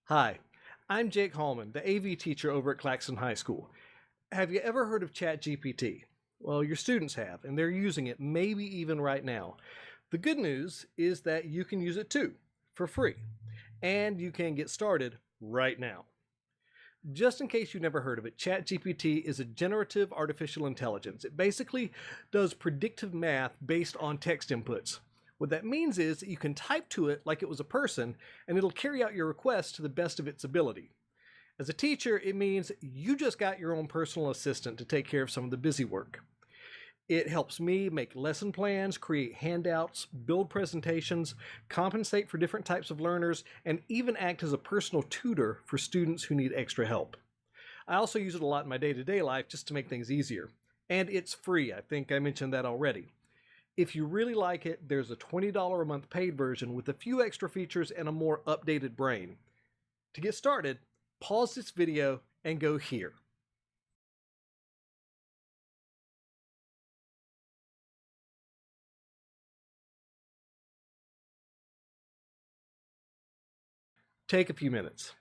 Hi, I'm Jake Hallman, the AV teacher over at Claxton High School. Have you ever heard of GPT? Well, your students have, and they're using it maybe even right now. The good news is that you can use it too, for free, and you can get started right now. Just in case you've never heard of it, ChatGPT is a generative artificial intelligence. It basically does predictive math based on text inputs. What that means is that you can type to it like it was a person, and it'll carry out your request to the best of its ability. As a teacher, it means you just got your own personal assistant to take care of some of the busy work. It helps me make lesson plans, create handouts, build presentations, compensate for different types of learners, and even act as a personal tutor for students who need extra help. I also use it a lot in my day-to-day life just to make things easier. And it's free. I think I mentioned that already. If you really like it, there's a $20 a month paid version with a few extra features and a more updated brain. To get started, pause this video and go here. Take a few minutes.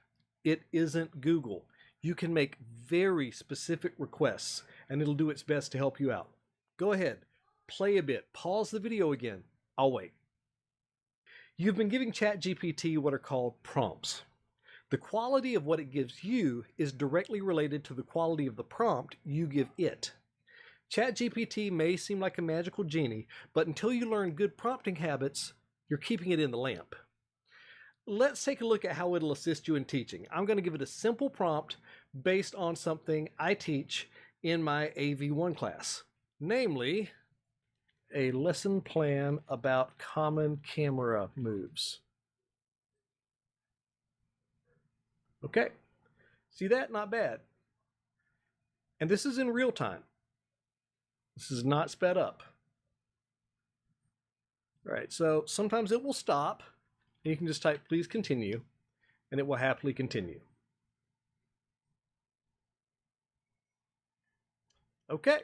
It isn't Google. You can make very specific requests and it'll do its best to help you out. Go ahead, play a bit, pause the video again. I'll wait. You've been giving ChatGPT what are called prompts. The quality of what it gives you is directly related to the quality of the prompt you give it. ChatGPT may seem like a magical genie, but until you learn good prompting habits, you're keeping it in the lamp. Let's take a look at how it'll assist you in teaching. I'm going to give it a simple prompt based on something I teach in my AV1 class, namely a lesson plan about common camera moves. Okay, see that? Not bad. And this is in real time. This is not sped up. All right, so sometimes it will stop. You can just type, please continue, and it will happily continue. Okay,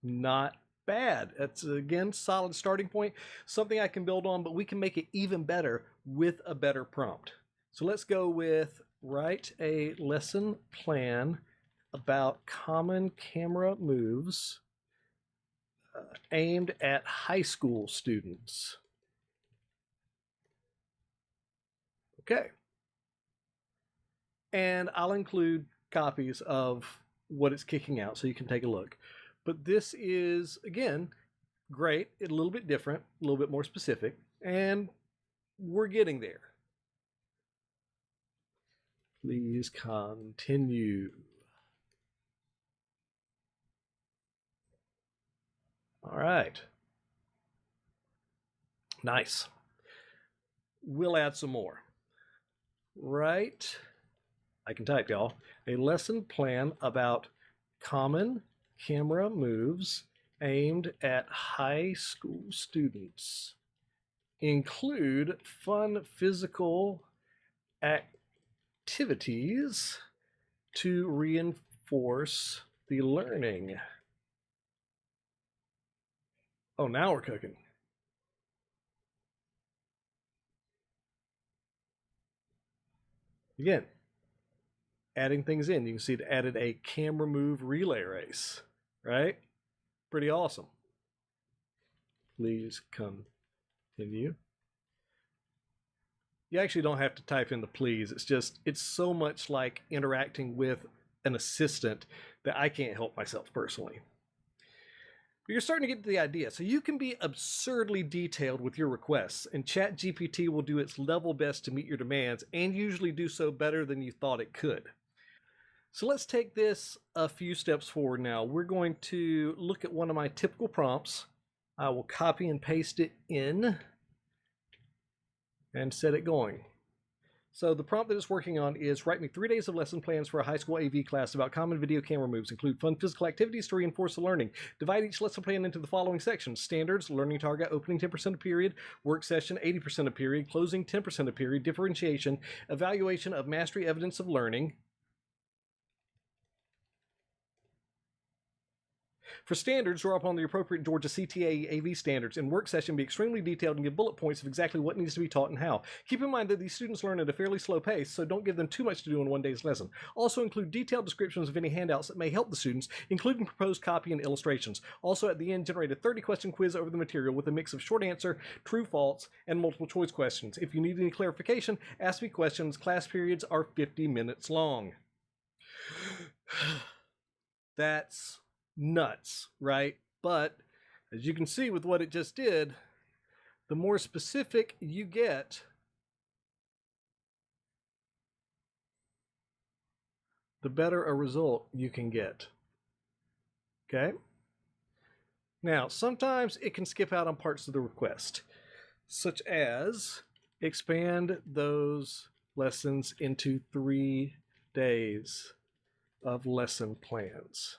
not bad. That's, again, solid starting point, something I can build on, but we can make it even better with a better prompt. So let's go with write a lesson plan about common camera moves aimed at high school students. Okay. And I'll include copies of what it's kicking out so you can take a look. But this is, again, great. It's a little bit different, a little bit more specific, and we're getting there. Please continue. All right. Nice. We'll add some more. Right, I can type, y'all. A lesson plan about common camera moves aimed at high school students. Include fun physical activities to reinforce the learning. Oh, now we're cooking. Again, adding things in. You can see it added a camera move relay race, right? Pretty awesome. Please continue. You actually don't have to type in the please. It's so much like interacting with an assistant that I can't help myself personally. But you're starting to get to the idea. So you can be absurdly detailed with your requests, and ChatGPT will do its level best to meet your demands and usually do so better than you thought it could. So let's take this a few steps forward now. We're going to look at one of my typical prompts. I will copy and paste it in and set it going. So the prompt that it's working on is write me 3 days of lesson plans for a high school AV class about common video camera moves. Include fun physical activities to reinforce the learning. Divide each lesson plan into the following sections: standards, learning target, opening 10% of period, work session 80% of period, closing 10% of period, differentiation, evaluation of mastery evidence of learning. For standards, draw upon the appropriate Georgia CTA AV standards and work session be extremely detailed and give bullet points of exactly what needs to be taught and how. Keep in mind that these students learn at a fairly slow pace, so don't give them too much to do in one day's lesson. Also include detailed descriptions of any handouts that may help the students, including proposed copy and illustrations. Also at the end, generate a 30-question quiz over the material with a mix of short answer, true, false, and multiple choice questions. If you need any clarification, ask me questions. Class periods are 50 minutes long. That's nuts, right? But as you can see with what it just did, the more specific you get, the better a result you can get. Okay? Now, sometimes it can skip out on parts of the request, such as expand those lessons into 3 days of lesson plans.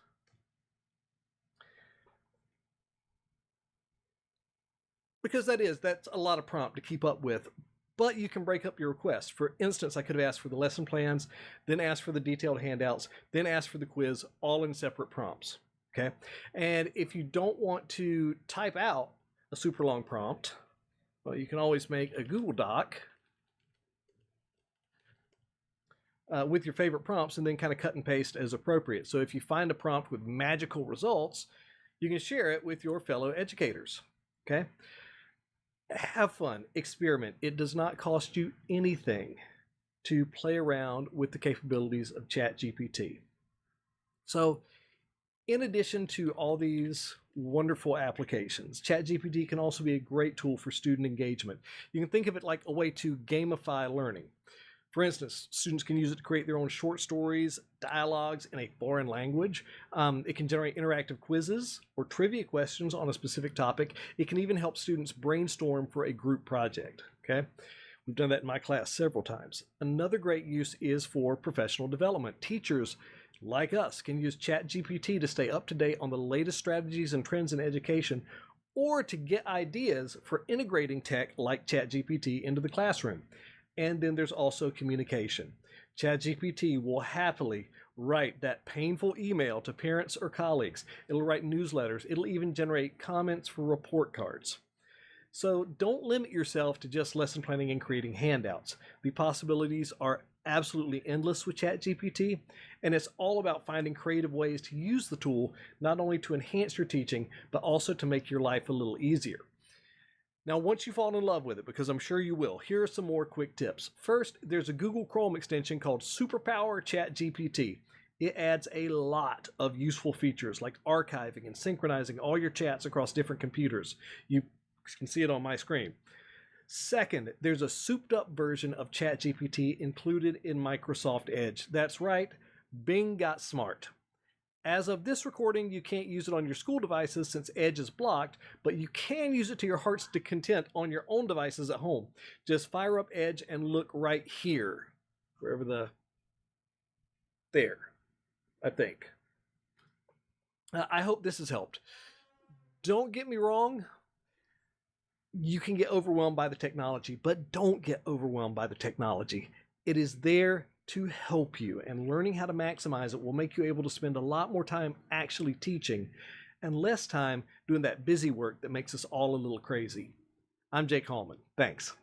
Because that's a lot of prompt to keep up with, but you can break up your request. For instance, I could have asked for the lesson plans, then asked for the detailed handouts, then asked for the quiz, all in separate prompts, okay? And if you don't want to type out a super long prompt, well, you can always make a Google Doc with your favorite prompts and then kind of cut and paste as appropriate. So if you find a prompt with magical results, you can share it with your fellow educators, okay? Have fun, experiment. It does not cost you anything to play around with the capabilities of ChatGPT. So in addition to all these wonderful applications, ChatGPT can also be a great tool for student engagement. You can think of it like a way to gamify learning. For instance, students can use it to create their own short stories, dialogues in a foreign language. It can generate interactive quizzes or trivia questions on a specific topic. It can even help students brainstorm for a group project, okay? We've done that in my class several times. Another great use is for professional development. Teachers like us can use ChatGPT to stay up to date on the latest strategies and trends in education, or to get ideas for integrating tech like ChatGPT into the classroom. And then there's also communication. ChatGPT will happily write that painful email to parents or colleagues. It'll write newsletters. It'll even generate comments for report cards. So don't limit yourself to just lesson planning and creating handouts. The possibilities are absolutely endless with ChatGPT, and it's all about finding creative ways to use the tool, not only to enhance your teaching, but also to make your life a little easier. Now, once you fall in love with it, because I'm sure you will, here are some more quick tips. First, there's a Google Chrome extension called Superpower ChatGPT. It adds a lot of useful features like archiving and synchronizing all your chats across different computers. You can see it on my screen. Second, there's a souped up version of ChatGPT included in Microsoft Edge. That's right, Bing got smart. As of this recording, you can't use it on your school devices since Edge is blocked, but you can use it to your heart's content on your own devices at home. Just fire up Edge and look right here, there, I think. I hope this has helped. Don't get me wrong, you can get overwhelmed by the technology, but don't get overwhelmed by the technology. It is there to help you, and learning how to maximize it will make you able to spend a lot more time actually teaching and less time doing that busy work that makes us all a little crazy. I'm Jake Hallman. Thanks.